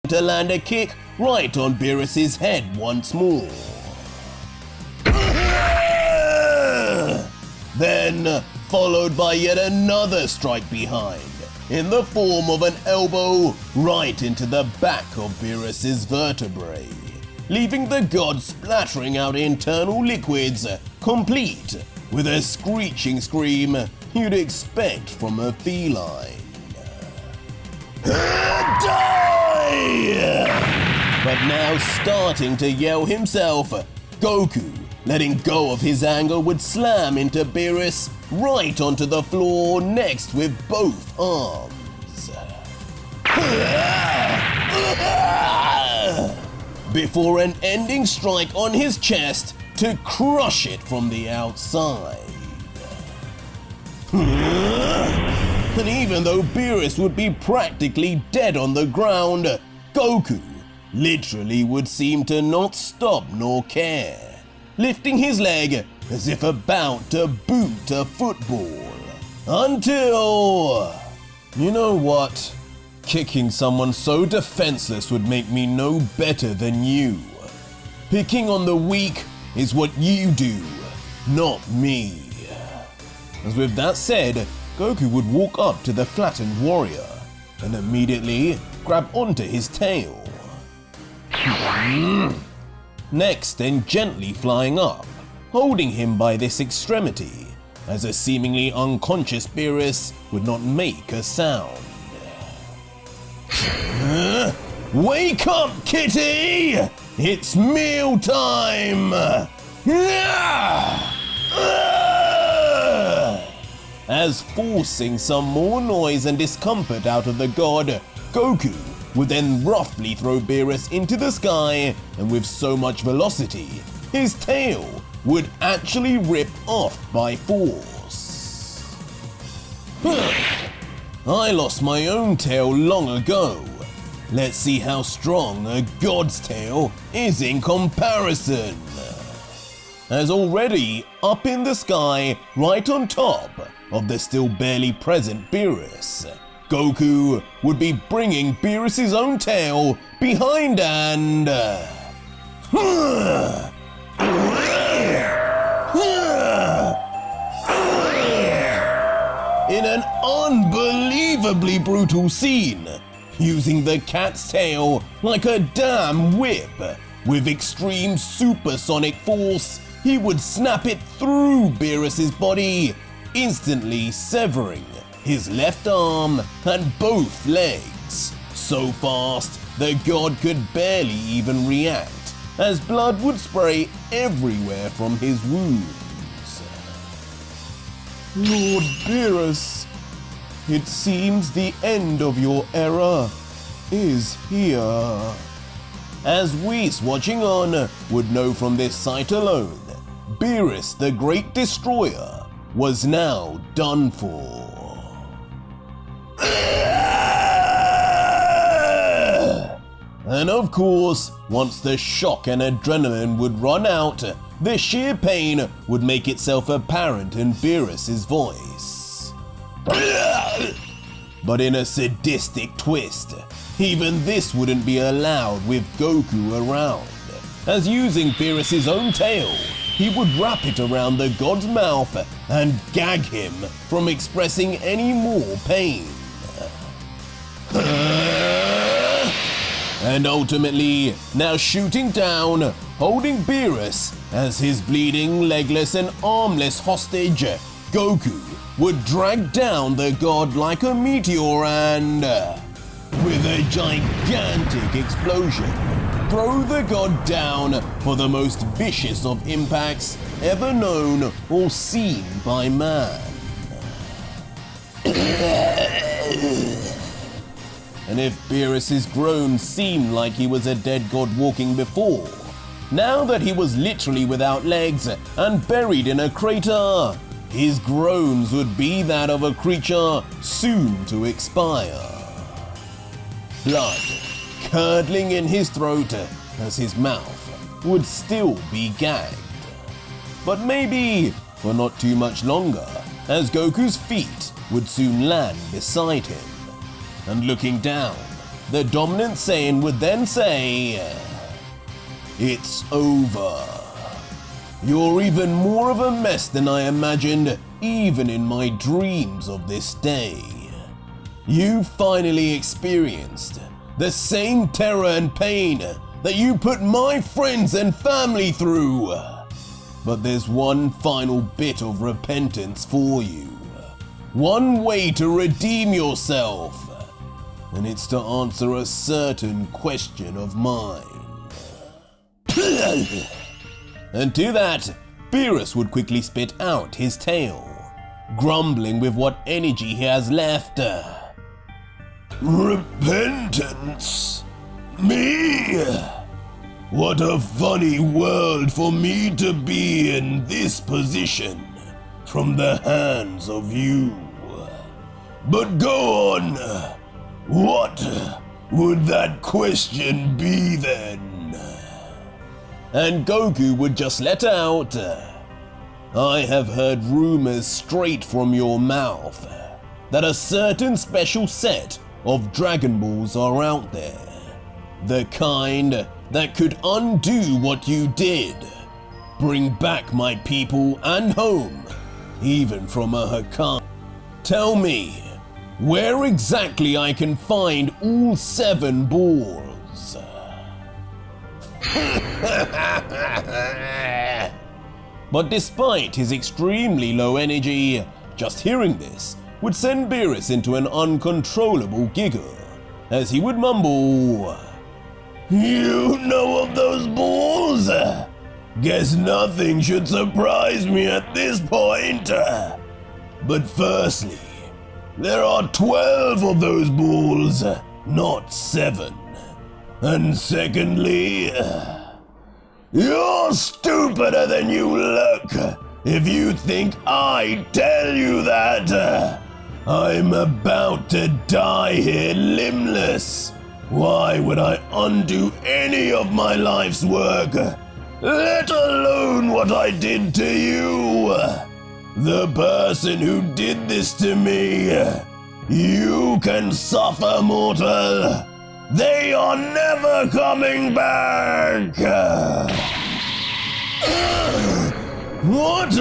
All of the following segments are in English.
to land a kick right on Beerus's head once more. Then, followed by yet another strike behind, in the form of an elbow right into the back of Beerus's vertebrae, leaving the god splattering out internal liquids, complete with a screeching scream you'd expect from a feline. Die! But now starting to yell himself, Goku, letting go of his anger, would slam into Beerus right onto the floor next with both arms. Before an ending strike on his chest to crush it from the outside. And even though Beerus would be practically dead on the ground, Goku literally would seem to not stop nor care, lifting his leg as if about to boot a football. Until... You know what? Kicking someone so defenseless would make me no better than you. Picking on the weak is what you do, not me. As with that said, Goku would walk up to the flattened warrior and immediately grab onto his tail. Next, then gently flying up, holding him by this extremity, as a seemingly unconscious Beerus would not make a sound. Wake up, kitty! It's meal time! As forcing some more noise and discomfort out of the god, Goku would then roughly throw Beerus into the sky, and with so much velocity, his tail would actually rip off by force. I lost my own tail long ago. Let's see how strong a god's tail is in comparison. As already up in the sky, right on top of the still barely present Beerus, Goku would be bringing Beerus' own tail behind and... in an unbelievably brutal scene, using the cat's tail like a damn whip. With extreme supersonic force, he would snap it through Beerus' body, instantly severing his left arm and both legs. So fast, the god could barely even react, as blood would spray everywhere from his wounds. Lord Beerus, it seems the end of your era is here. As Whis watching on would know from this sight alone, Beerus the Great Destroyer was now done for. And of course, once the shock and adrenaline would run out, the sheer pain would make itself apparent in Beerus' voice. But in a sadistic twist, even this wouldn't be allowed with Goku around, as using Beerus' own tail, he would wrap it around the god's mouth and gag him from expressing any more pain. And ultimately, now shooting down, holding Beerus as his bleeding, legless and armless hostage, Goku would drag down the god like a meteor and, with a gigantic explosion, throw the god down for the most vicious of impacts ever known or seen by man. And if Beerus' groans seemed like he was a dead god walking before, now that he was literally without legs and buried in a crater, his groans would be that of a creature soon to expire. Blood curdling in his throat as his mouth would still be gagged. But maybe for not too much longer, as Goku's feet would soon land beside him. And looking down, the dominant Saiyan would then say, "It's over. You're even more of a mess than I imagined, even in my dreams of this day. You finally experienced the same terror and pain that you put my friends and family through. But there's one final bit of repentance for you. One way to redeem yourself. And it's to answer a certain question of mine." And to that, Beerus would quickly spit out his tail, grumbling with what energy he has left. "Repentance? Me? What a funny world for me to be in this position from the hands of you. But go on. What would that question be then?" And Goku would just let out, "I have heard rumors straight from your mouth that a certain special set of Dragon Balls are out there. The kind that could undo what you did. Bring back my people and home, even from a Hakai. Tell me, where exactly I can find all 7 balls." But despite his extremely low energy, just hearing this would send Beerus into an uncontrollable giggle, as he would mumble, "You know of those balls? Guess nothing should surprise me at this point. But firstly, there are 12 of those balls, not 7. And secondly, you're stupider than you look if you think I tell you that. I'm about to die here limbless. Why would I undo any of my life's work, let alone what I did to you? The person who did this to me, you can suffer, mortal. They are never coming back." "What?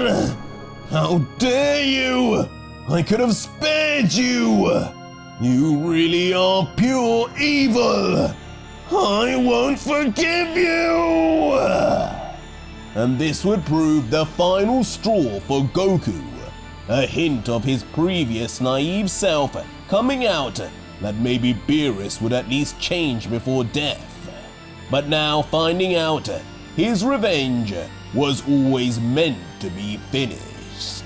How dare you? I could have spared you. You really are pure evil. I won't forgive you." And this would prove the final straw for Goku. A hint of his previous naive self coming out that maybe Beerus would at least change before death. But now finding out his revenge was always meant to be finished.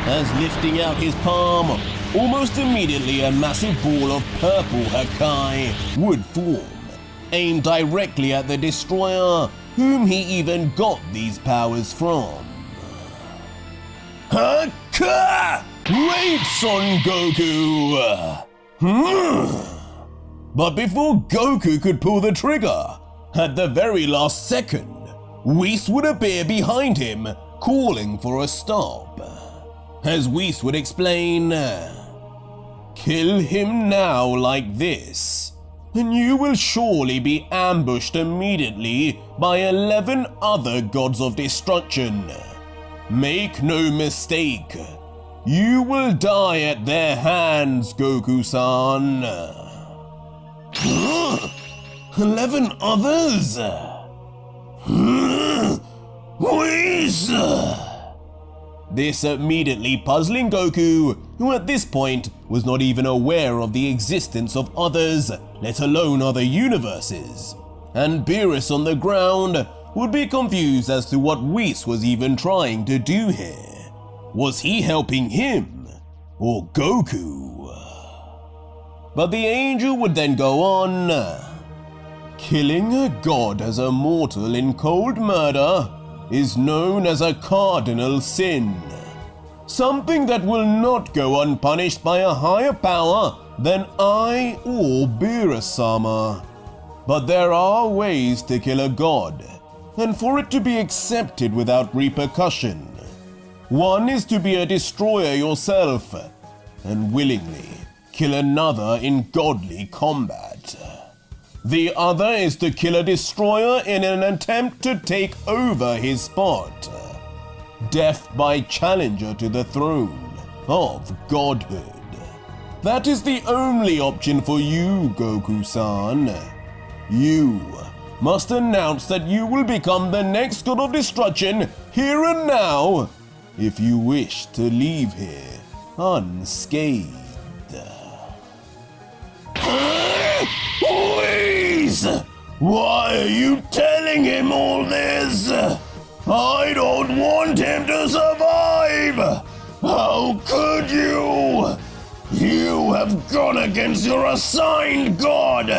As lifting out his palm, almost immediately a massive ball of purple Hakai would form, aimed directly at the destroyer, whom he even got these powers from. Haka! Wait, Son Goku! But before Goku could pull the trigger, at the very last second, Whis would appear behind him, calling for a stop. As Whis would explain, "Kill him now like this, and you will surely be ambushed immediately by 11 other gods of destruction. Make no mistake, you will die at their hands, Goku-san." 11 others? Whis! This immediately puzzling Goku, who at this point was not even aware of the existence of others, let alone other universes. And Beerus on the ground would be confused as to what Whis was even trying to do here. Was he helping him, or Goku? But the angel would then go on. "Killing a god as a mortal in cold murder is known as a cardinal sin. Something that will not go unpunished by a higher power than I or Beerus-sama. But there are ways to kill a god, and for it to be accepted without repercussion. One is to be a destroyer yourself. and willingly kill another in godly combat. The other is to kill a destroyer in an attempt to take over his spot. Death by challenger to the throne of godhood. That is the only option for you, Goku-san. You must announce that you will become the next god of destruction here and now if you wish to leave here unscathed. Whis! Why are you telling him all this? I don't want him to survive! How could you? You have gone against your assigned god,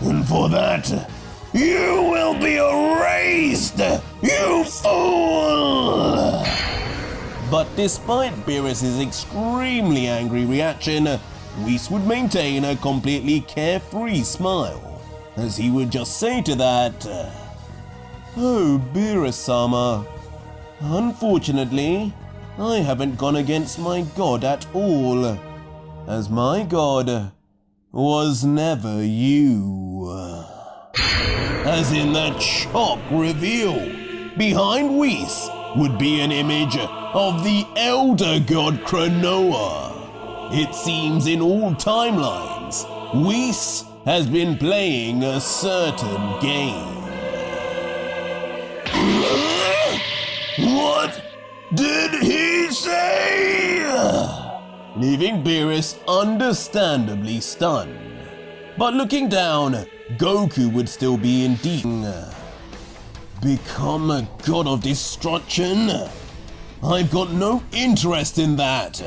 and for that, you will be erased, you fool! But despite Beerus' extremely angry reaction, Whis would maintain a completely carefree smile, as he would just say to that, "Oh, Beerus-sama, unfortunately, I haven't gone against my god at all, as my god was never you." As in that shock reveal, behind Whis would be an image of the elder god Cronoa. It seems in all timelines, Whis has been playing a certain game. What did he say? Leaving Beerus understandably stunned. But looking down, Goku would still be in deep. Become a god of destruction? I've got no interest in that.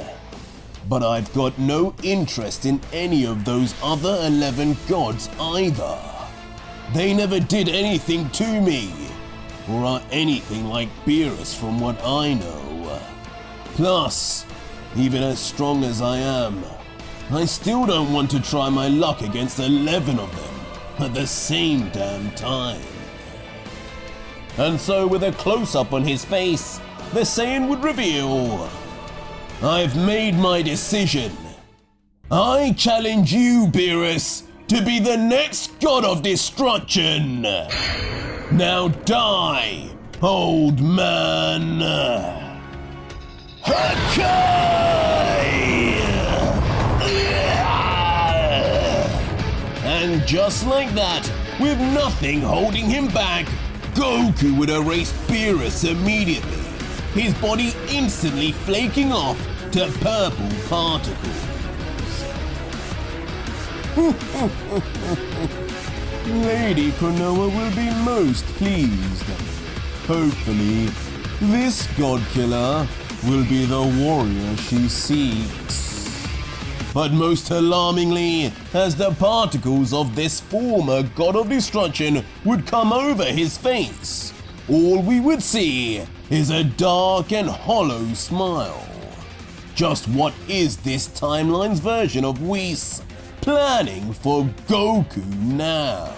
But I've got no interest in any of those other 11 gods either. They never did anything to me, or are anything like Beerus from what I know. Plus, even as strong as I am, I still don't want to try my luck against 11 of them at the same damn time. And so with a close-up on his face, the Saiyan would reveal, "I've made my decision. I challenge you, Beerus, to be the next god of destruction. Now die, old man." And just like that, with nothing holding him back, Goku would erase Beerus immediately, his body instantly flaking off to purple particles. Lady Cronoa will be most pleased. Hopefully, this god killer will be the warrior she seeks. But most alarmingly, as the particles of this former god of destruction would come over his face, all we would see is a dark and hollow smile. Just what is this timeline's version of Whis planning for Goku now?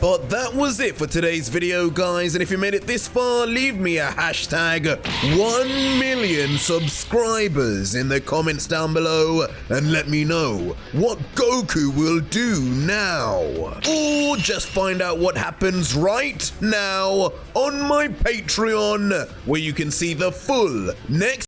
But that was it for today's video, guys, and if you made it this far, leave me a hashtag 1,000,000 subscribers in the comments down below and let me know what Goku will do now. Or just find out what happens right now on my Patreon, where you can see the full next